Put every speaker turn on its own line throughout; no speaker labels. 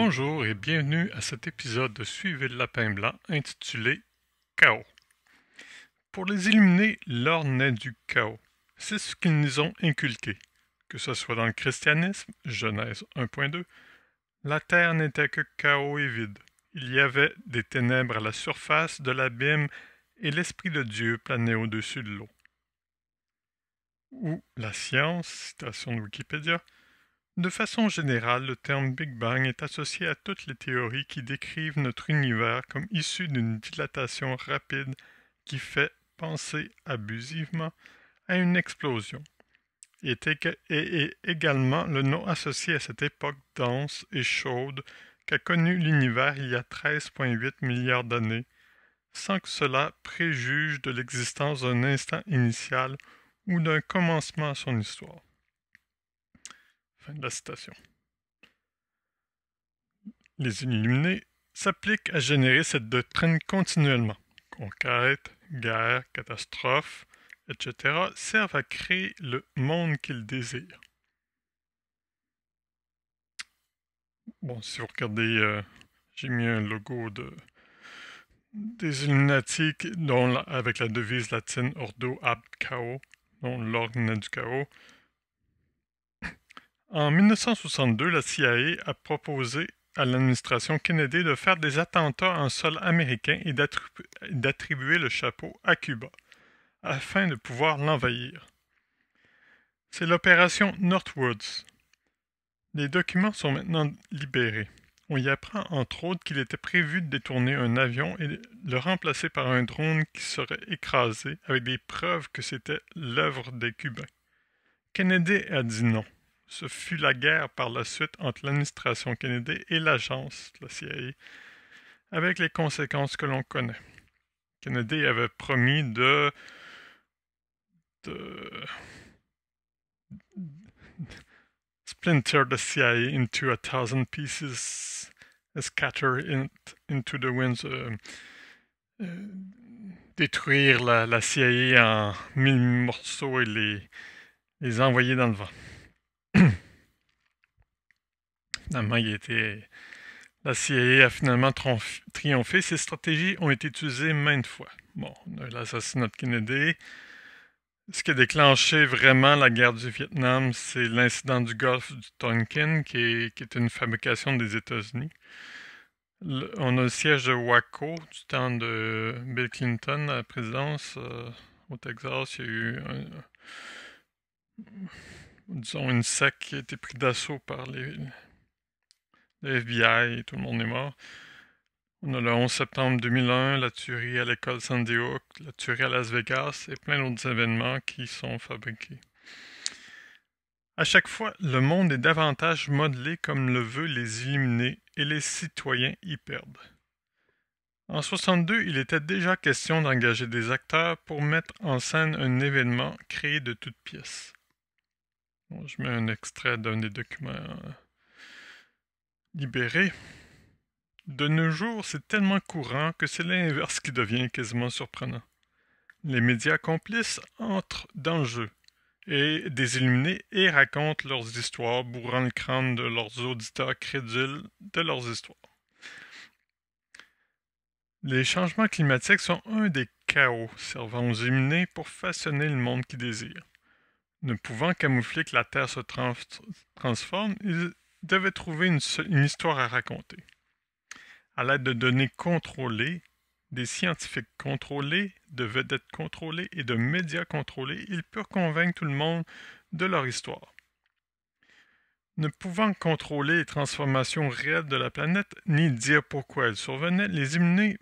Bonjour et bienvenue à cet épisode de Suivez le Lapin Blanc intitulé Chaos. Pour les Illuminés, l'or naît du chaos. C'est ce qu'ils nous ont inculqué. Que ce soit dans le christianisme, Genèse 1.2, la terre n'était que chaos et vide. Il y avait des ténèbres à la surface de l'abîme et l'Esprit de Dieu planait au-dessus de l'eau. Ou la science, citation de Wikipédia, de façon générale, le terme Big Bang est associé à toutes les théories qui décrivent notre univers comme issu d'une dilatation rapide qui fait penser abusivement à une explosion, et est également le nom associé à cette époque dense et chaude qu'a connue l'univers il y a 13,8 milliards d'années, sans que cela préjuge de l'existence d'un instant initial ou d'un commencement à son histoire. Fin de la citation. Les Illuminés s'appliquent à générer cette doctrine continuellement. Conquêtes, guerres, catastrophes, etc. servent à créer le monde qu'ils désirent. Bon, si vous regardez, j'ai mis un logo des Illuminati avec la devise latine Ordo ab Chaos, dont l'ordre du chaos. En 1962, la CIA a proposé à l'administration Kennedy de faire des attentats en sol américain et d'attribuer le chapeau à Cuba, afin de pouvoir l'envahir. C'est l'opération Northwoods. Les documents sont maintenant libérés. On y apprend entre autres qu'il était prévu de détourner un avion et de le remplacer par un drone qui serait écrasé, avec des preuves que c'était l'œuvre des Cubains. Kennedy a dit non. Ce fut la guerre par la suite entre l'administration Kennedy et l'agence, la CIA, avec les conséquences que l'on connaît. Kennedy avait promis de splinter the CIA into 1,000 pieces, scatter it into the winds, détruire la CIA en 1000 morceaux et les envoyer dans le vent. Finalement, la CIA a finalement triomphé. Ces stratégies ont été utilisées maintes fois. Bon, on a l'assassinat de Kennedy. Ce qui a déclenché vraiment la guerre du Vietnam, c'est l'incident du golfe du Tonkin, qui est une fabrication des États-Unis. On a le siège de Waco du temps de Bill Clinton à la présidence au Texas. Il y a eu une secte qui a été prise d'assaut par le FBI et tout le monde est mort. On a le 11 septembre 2001, la tuerie à l'école Sandy Hook, la tuerie à Las Vegas et plein d'autres événements qui sont fabriqués. À chaque fois, le monde est davantage modelé comme le veut les Illuminés et les citoyens y perdent. En 62, il était déjà question d'engager des acteurs pour mettre en scène un événement créé de toutes pièces. Bon, je mets un extrait d'un des documents libérés. De nos jours, c'est tellement courant que c'est l'inverse qui devient quasiment surprenant. Les médias complices entrent dans le jeu et des illuminés et racontent leurs histoires, bourrant le crâne de leurs auditeurs crédules de leurs histoires. Les changements climatiques sont un des chaos servant aux illuminés pour façonner le monde qu'ils désirent. Ne pouvant camoufler que la Terre se transforme, ils devaient trouver une histoire à raconter. À l'aide de données contrôlées, des scientifiques contrôlés, de vedettes contrôlées et de médias contrôlés, ils purent convaincre tout le monde de leur histoire. Ne pouvant contrôler les transformations réelles de la planète, ni dire pourquoi elles survenaient, les Illuminés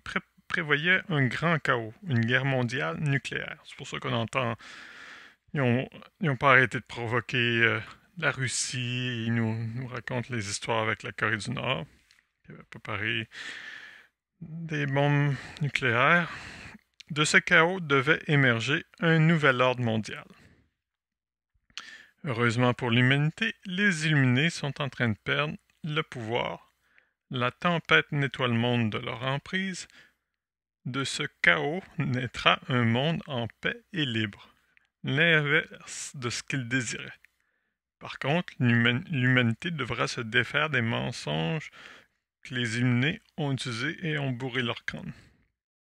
prévoyaient un grand chaos, une guerre mondiale nucléaire. C'est pour ça qu'on entend... Ils n'ont pas arrêté de provoquer la Russie, ils nous racontent les histoires avec la Corée du Nord, qui avait préparé des bombes nucléaires. De ce chaos devait émerger un nouvel ordre mondial. Heureusement pour l'humanité, les Illuminés sont en train de perdre le pouvoir. La tempête nettoie le monde de leur emprise. De ce chaos naîtra un monde en paix et libre, l'inverse de ce qu'ils désiraient. Par contre, l'humanité devra se défaire des mensonges que les Illuminés ont utilisé et ont bourré leur crâne.